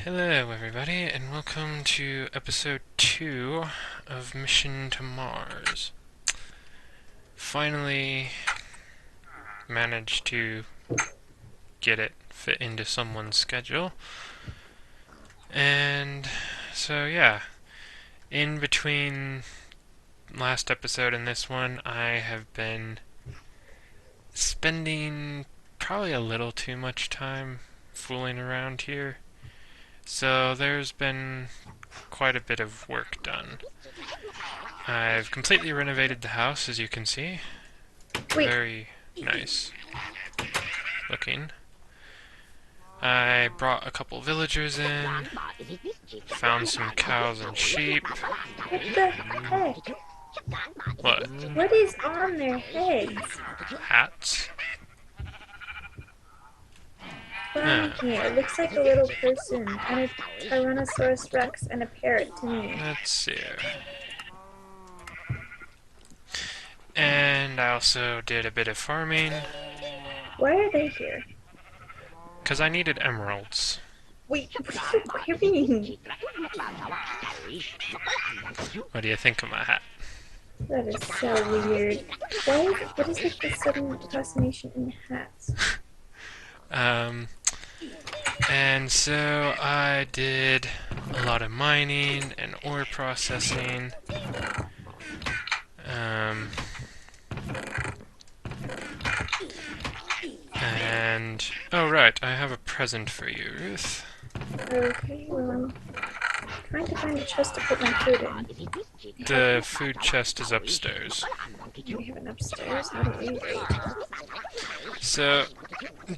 Hello, everybody, and welcome to episode 2 of Mission to Mars. Finally managed to get it fit into someone's schedule. And so, yeah, in between last episode and this one, I have been spending probably a little too much time fooling around here. So there's been quite a bit of work done. I've completely renovated the house, as you can see. Wait, Very nice looking. I brought a couple villagers in, found some cows and sheep. what the heck? What? What is on their heads? Hats? Huh. Behind me, it looks like a little person and a Tyrannosaurus Rex and a parrot to me. Let's see. And I also did a bit of farming, Why are they here? because I needed emeralds. Wait, what are you wearing? What do you think of my hat? That is so weird. What is like the sudden fascination in hats? And so I did a lot of mining and ore processing. And oh right, I have a present for you, Ruth. Okay, well, I'm trying to find a chest to put my food in. The food chest is upstairs. We have an upstairs. How do we rate? So,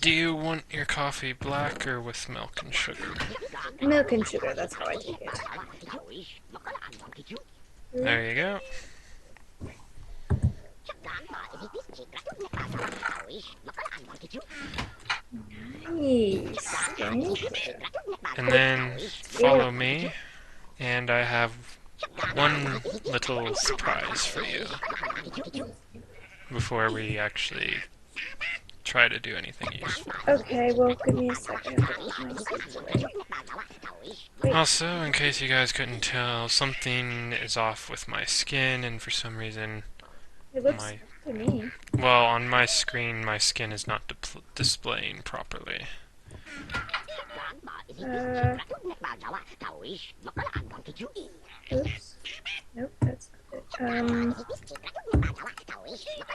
do you want your coffee black or with milk and sugar? Milk and sugar, that's how I take it. There you go. Nice. Thank you. And then follow me, and I have one little surprise for you before we actually try to do anything useful. Okay, well, give me a second. I have to put my seeds away. Wait. Also, in case you guys couldn't tell, something is off with my skin, and for some reason, It looks my to me. well, on my screen, my skin is not displaying properly. Oops. Nope, that's not it.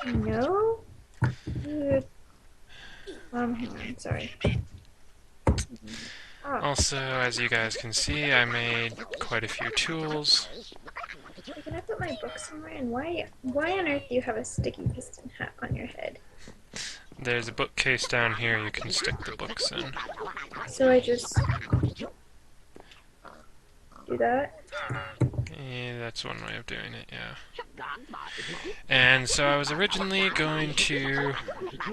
No? Hang on, sorry. Oh, Also, as you guys can see, I made quite a few tools. can I put my book somewhere? And why on earth do you have a sticky piston hat on your head? There's a bookcase down here you can stick the books in. So I just do that? Yeah, that's one way of doing it, yeah. And so I was originally going to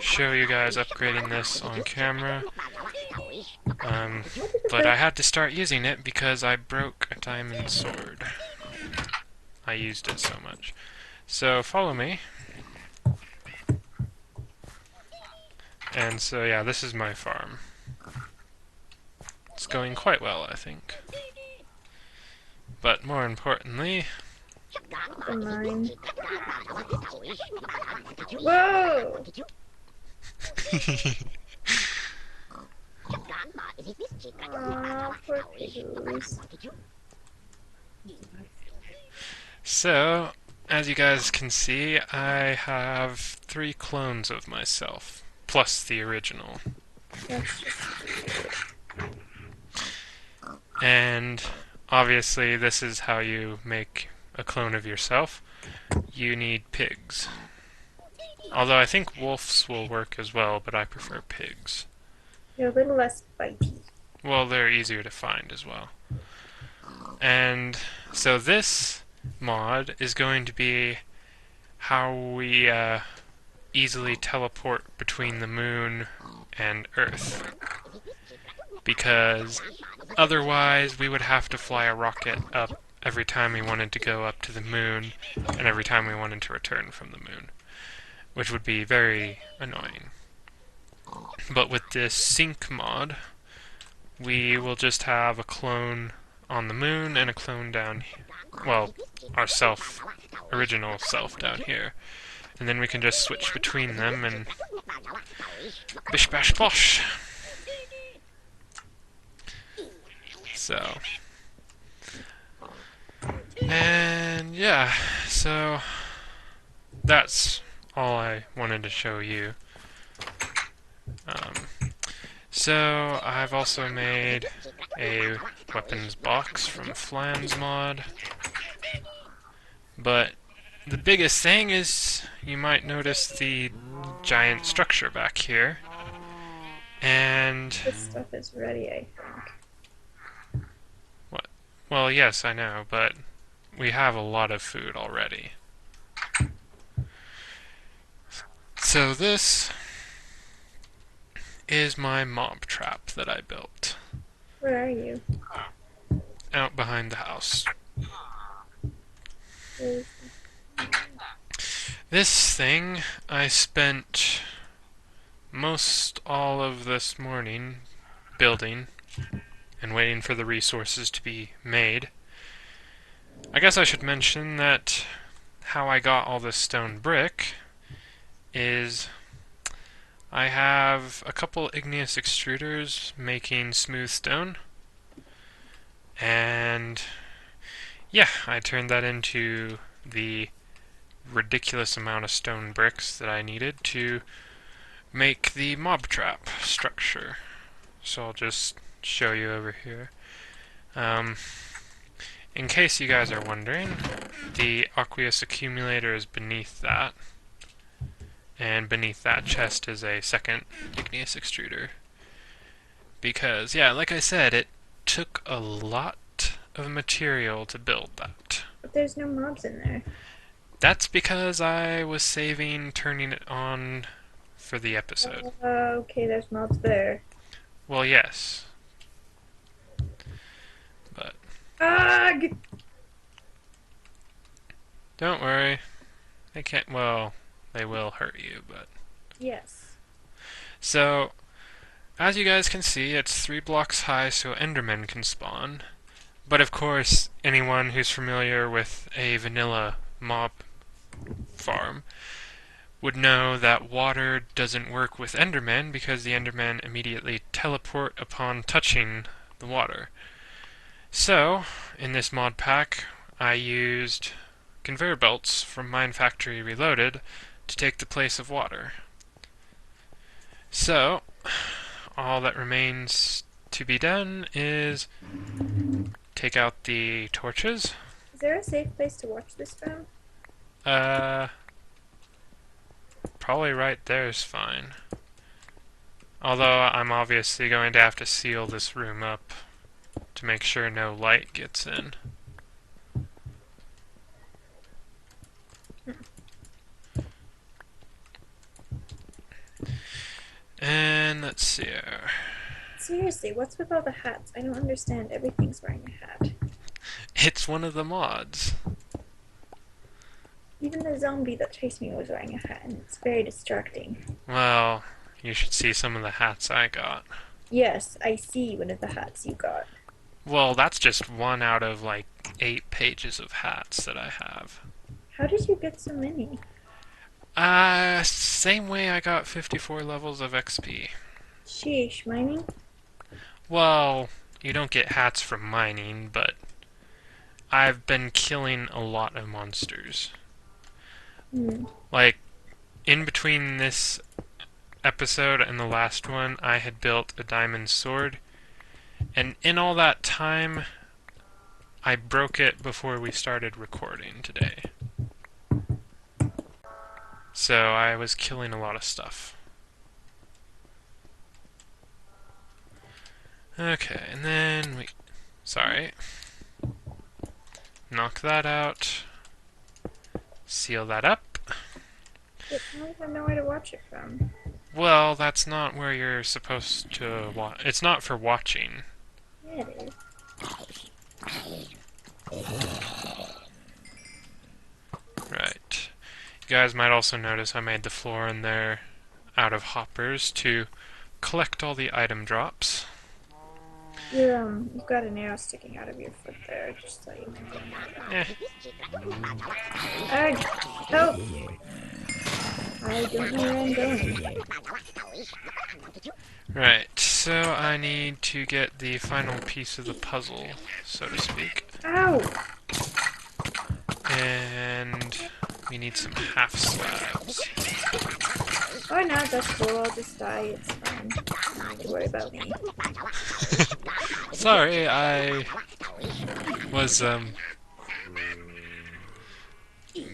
show you guys upgrading this on camera, but I had to start using it because I broke a diamond sword. I used it so much. So follow me. And so yeah, this is my farm. It's going quite well, I think. But more importantly, The mine. Whoa! Aw, poor piggies. so, as you guys can see, I have 3 clones of myself, plus the original. That's just And obviously this is how you make a clone of yourself. You need pigs. Although I think wolves will work as well, but I prefer pigs. They're a little less bitey. Well, they're easier to find as well. And so this mod is going to be how we easily teleport between the moon and Earth. Because otherwise we would have to fly a rocket up every time we wanted to go up to the moon and every time we wanted to return from the moon, which would be very annoying. But with this sync mod, we will just have a clone on the moon and a clone down here. Well, our original self down here. And then we can just switch between them and bish bash bosh. So, and yeah, so that's all I wanted to show you. So I've also made a weapons box from Flans mod, but the biggest thing is you might notice the giant structure back here, and This stuff is ready, I think. well, yes, I know, but we have a lot of food already. So this is my mob trap that I built Where are you? out behind the house. Where is This thing I spent most all of this morning building and waiting for the resources to be made. I guess I should mention that how I got all this stone brick is I have a couple igneous extruders making smooth stone, and yeah, I turned that into the ridiculous amount of stone bricks that I needed to make the mob trap structure. So I'll just show you over here. In case you guys are wondering, the aqueous accumulator is beneath that, and beneath that chest is a second igneous extruder. Because, yeah, like I said, it took a lot of material to build that. But there's no mobs in there. That's because I was saving turning it on for the episode. Okay, there's mobs there. Well, yes. But Ah! don't worry. They can't, well, they will hurt you, but... Yes. So, as you guys can see, it's 3 blocks high so Endermen can spawn. But of course, anyone who's familiar with a vanilla mob farm would know that water doesn't work with Endermen because the Endermen immediately teleport upon touching the water. So, in this mod pack, I used conveyor belts from Mine Factory Reloaded to take the place of water. So, all that remains to be done is take out the torches. Is there a safe place to watch this from? Probably right there is fine. Although I'm obviously going to have to seal this room up to make sure no light gets in. And let's see here. Seriously, what's with all the hats? I don't understand. Everything's wearing a hat. It's one of the mods. Even the zombie that chased me was wearing a hat, and it's very distracting. Well, you should see some of the hats I got. Yes, I see one of the hats you got. Well, that's just one out of like 8 pages of hats that I have. How did you get so many? Same way I got 54 levels of XP. Sheesh, mining? Well, you don't get hats from mining, but I've been killing a lot of monsters. Like, in between this episode and the last one, I had built a diamond sword, and in all that time, I broke it before we started recording today. So I was killing a lot of stuff. Okay, and then we... Sorry. Knock that out. Seal that up. But I don't even know where to watch it from. Well, that's not where you're supposed to watch. It's not for watching. Yeah, it is. Right. You guys might also notice I made the floor in there out of hoppers to collect all the item drops. You've got an arrow sticking out of your foot there, just so you Eh. know. Help! I don't know where I'm going. Right, so I need to get the final piece of the puzzle, so to speak. Ow! And we need some half slabs. Oh no, that's cool. I'll just die. It's fine. Don't need to worry about me. Sorry, I was,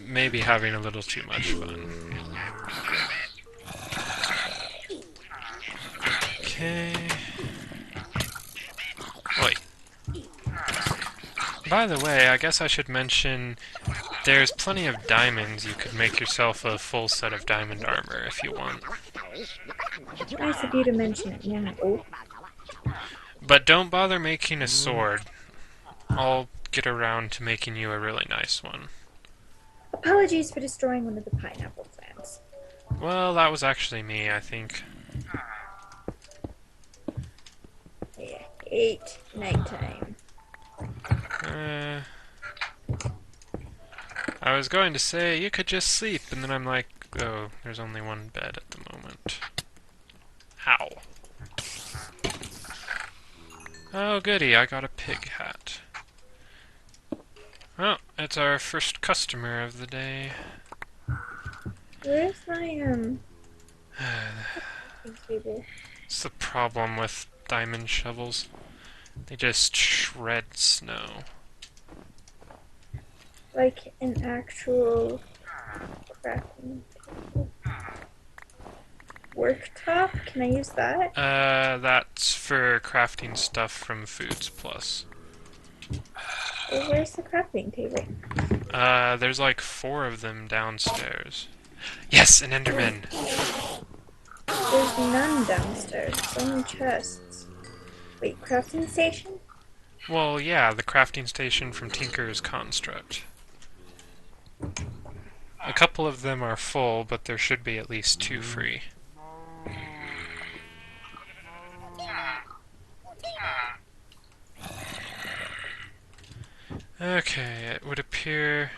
maybe having a little too much fun. Okay. Wait. By the way, I guess I should mention there's plenty of diamonds. You could make yourself a full set of diamond armor if you want. Nice of you to mention it now. Oh, But don't bother making a sword. I'll get around to making you a really nice one. apologies for destroying one of the pineapple plants. Well, that was actually me, I think. Yeah, 8 nighttime. I was going to say you could just sleep, and then I'm like, oh, there's only one bed at the moment. How? Oh, goody, I got a pig hat. Well, it's our first customer of the day. Where's my table? It's the problem with diamond shovels. They just shred snow. Like an actual crafting table. Worktop? Can I use that? That's for crafting stuff from Foods Plus. Well, where's the crafting table? There's like 4 of them downstairs. Yes, an Enderman! There's none downstairs. It's only chests. Wait, crafting station? Well, yeah, the crafting station from Tinker's Construct. A couple of them are full, but there should be at least 2 free. Okay, it would appear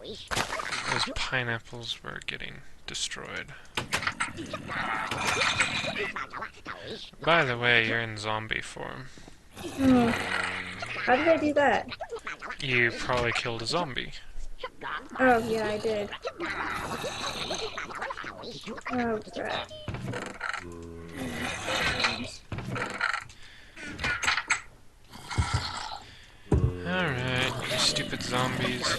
those pineapples were getting destroyed. By the way, you're in zombie form. Oh. How did I do that? You probably killed a zombie. Oh, yeah, I did. Oh, crap. Alright, you stupid zombies.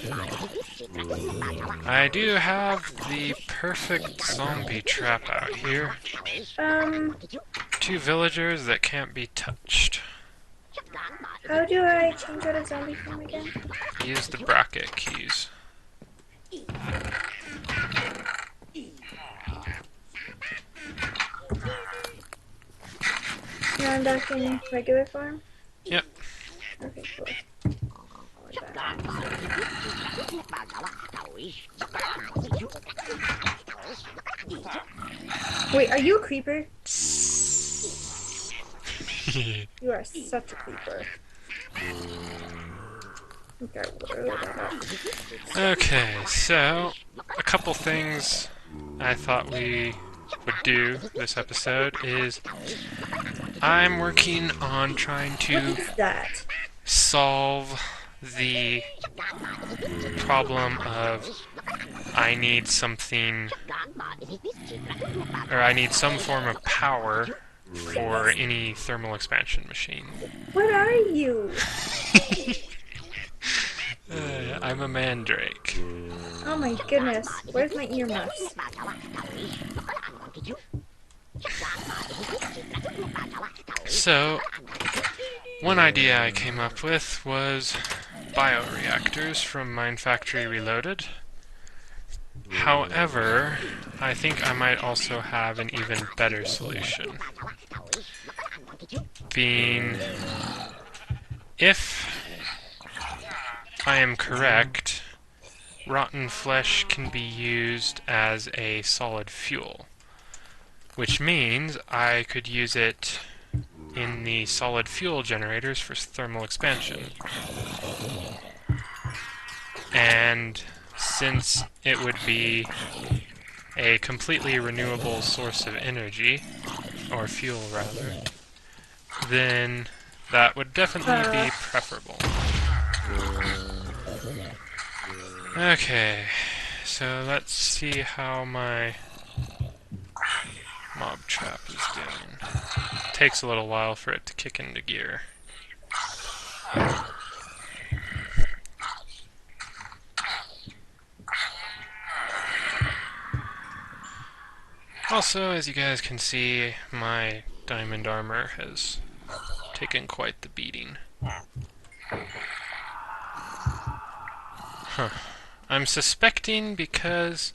I do have the perfect zombie trap out here. 2 villagers that can't be touched. How do I change out of zombie form again? Use the bracket keys. Now I'm back in regular form? Yep. Okay, cool. Wait, are you a creeper? You are such a creeper. Okay, so a couple things I thought we would do this episode is I'm working on trying What to is that? solve the problem of I need something, or I need some form of power for any thermal expansion machine. What are you? I'm a mandrake. Oh my goodness. Where's my earmuffs? So, one idea I came up with was bioreactors from Mine Factory Reloaded. However, I think I might also have an even better solution. Being, if I am correct, rotten flesh can be used as a solid fuel, which means I could use it in the solid fuel generators for thermal expansion. And since it would be a completely renewable source of energy, or fuel rather, then that would definitely Uh, be preferable. Okay, so let's see how my mob trap is doing. Takes a little while for it to kick into gear. Also, as you guys can see, my diamond armor has taken quite the beating. Huh. I'm suspecting because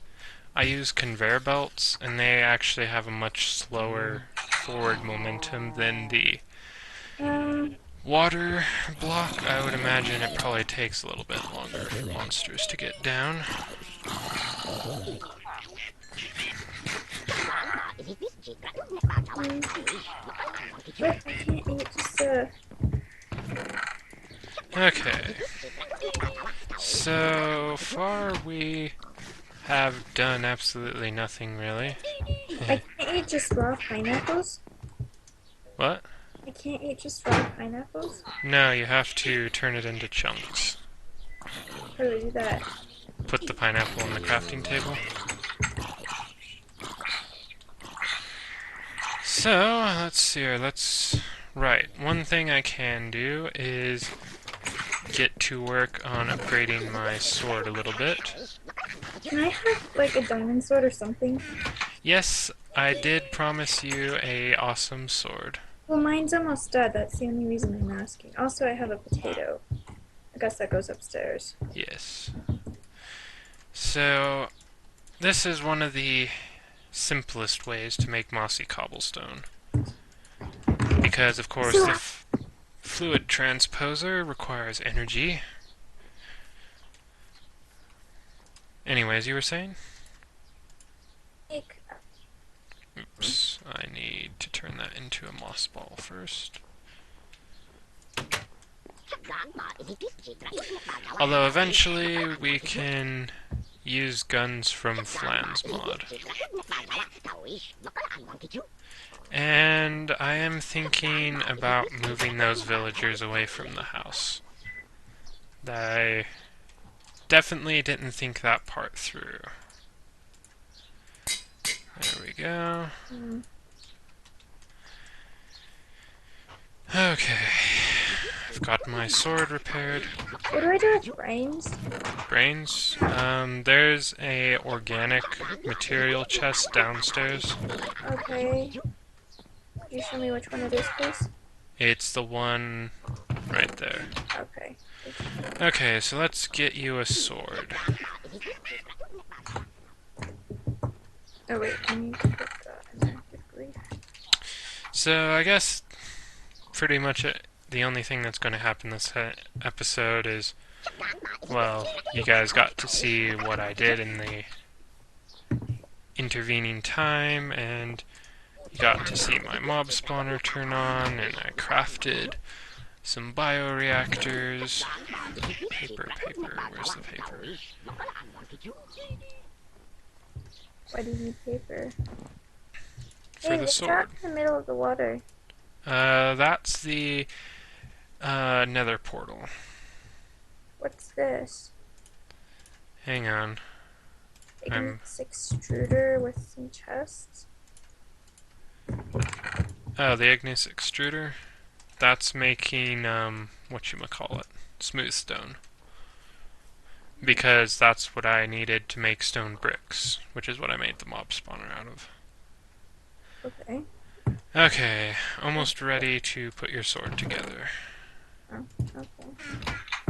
I use conveyor belts and they actually have a much slower forward momentum than the um, water block. I would imagine it probably takes a little bit longer for monsters to get down. what? I can't eat just, Okay, so far we have done absolutely nothing really. I can't eat just raw pineapples? What? I can't eat just raw pineapples? No, you have to turn it into chunks. How do I do that? Put the pineapple on the crafting table. So, let's see here, right, one thing I can do is get to work on upgrading my sword a little bit. Can I have, like, a diamond sword or something? Yes, I did promise you a awesome sword. Well, mine's almost dead. That's the only reason I'm asking. Also, I have a potato. I guess that goes upstairs. Yes. So, this is one of the simplest ways to make mossy cobblestone. Because, of course, So, the fluid transposer requires energy. Anyways, you were saying? like, Oops, I need to turn that into a moss ball first. Although eventually we can use guns from Flan's mod. And I am thinking about moving those villagers away from the house. I definitely didn't think that part through. There we go. hmm. Okay. I've got my sword repaired. What do I do with brains? Brains. There's a organic material chest downstairs. Okay. Could you show me which one it is, please? It's the one right there. Okay. Okay, so let's get you a sword. Oh, wait. I need to put that in there. Good grief. So I guess pretty much the only thing that's going to happen this episode is, well, you guys got to see what I did in the intervening time, and you got to see my mob spawner turn on, and I crafted some bioreactors. Paper, where's the paper? Why do you need paper? For Hey, the what's sword. that in the middle of the water? That's the nether portal. What's this? Hang on. Ignis extruder with some chests? Oh, the Ignis extruder. That's making, whatchamacallit, smooth stone. Because that's what I needed to make stone bricks, which is what I made the mob spawner out of. Okay. Okay, almost ready to put your sword together. Oh, okay.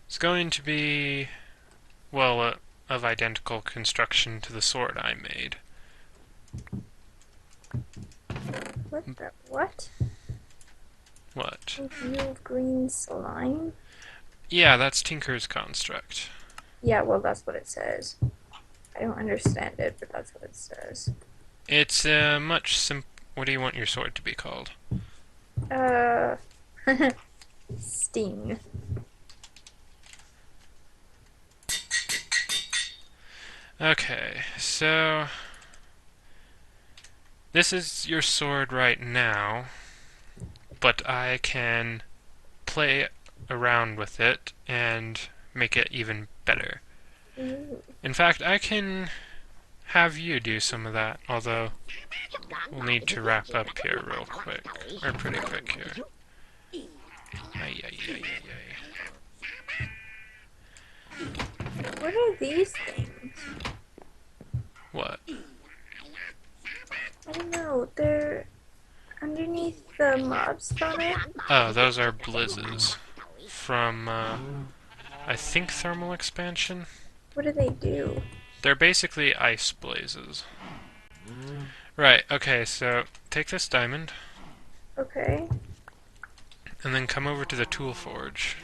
It's going to be, well, of identical construction to the sword I made. What the? What? What? A view of green slime? Yeah, that's Tinker's construct. Yeah, well, that's what it says. I don't understand it, but that's what it says. It's much What do you want your sword to be called? Uh, Sting. Okay, so this is your sword right now, but I can play around with it and make it even better. Ooh. In fact, I can have you do some of that, although we'll need to wrap up here real quick, or pretty quick here. Ay, ay, ay, ay, What are these things? What? I don't know. They're underneath the mob spawner. Oh, those are blizzes from, I think thermal expansion? What do they do? They're basically ice blazes. Right, okay, so take this diamond, Okay. and then come over to the tool forge.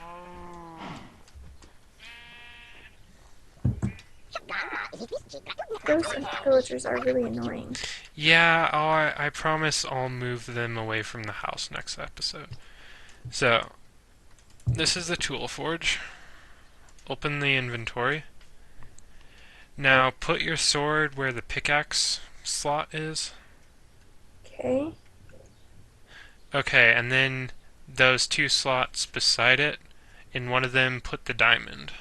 Those villagers are really annoying. Yeah, I promise I'll move them away from the house next episode. So, this is the tool forge. Open the inventory. Now put your sword where the pickaxe slot is. Okay. Okay, and then those two slots beside it, in one of them put the diamond.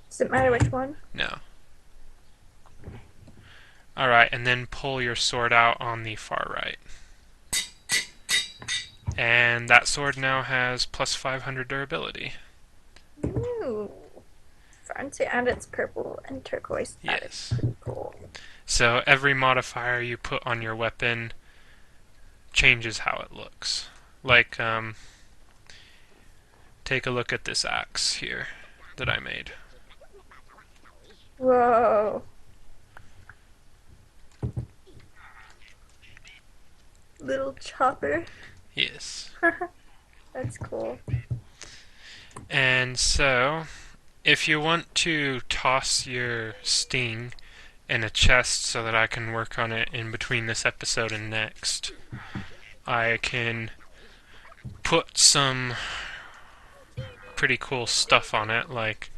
Does it matter which one? No. Alright, and then pull your sword out on the far right. And that sword now has plus 500 durability. Ooh. Fancy, and it's purple and turquoise. That is Yes. pretty cool. So every modifier you put on your weapon changes how it looks. Like, take a look at this axe here that I made. Whoa. Little chopper. Yes. That's cool. And so, if you want to toss your sting in a chest so that I can work on it in between this episode and next, I can put some pretty cool stuff on it, like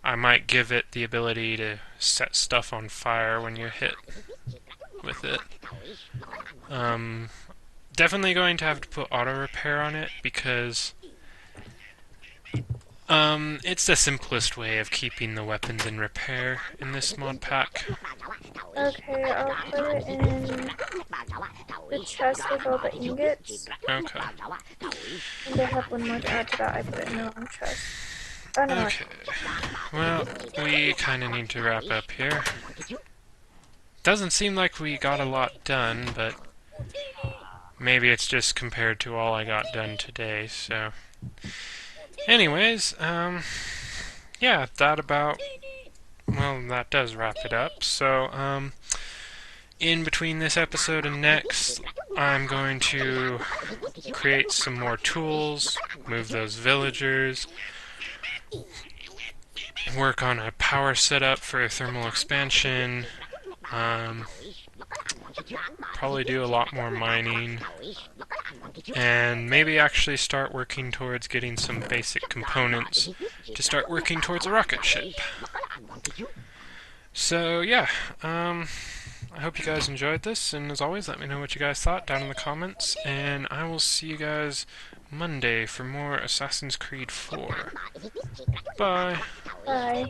I might give it the ability to set stuff on fire when you're hit with it. Um, Definitely going to have to put auto repair on it because it's the simplest way of keeping the weapons in repair in this mod pack. Okay, I'll put it in the chest with all the ingots. Okay. And I have one more to add to that. I put it in the wrong chest. Oh no. Okay. Well, we kind of need to wrap up here. Doesn't seem like we got a lot done, but maybe it's just compared to all I got done today, so... Anyways, yeah, that does wrap it up. So, in between this episode and next, I'm going to create some more tools, move those villagers, work on a power setup for thermal expansion, probably do a lot more mining, and maybe actually start working towards getting some basic components to start working towards a rocket ship. So yeah, I hope you guys enjoyed this, and as always, let me know what you guys thought down in the comments, and I will see you guys Monday for more Assassin's Creed 4. Bye! Bye.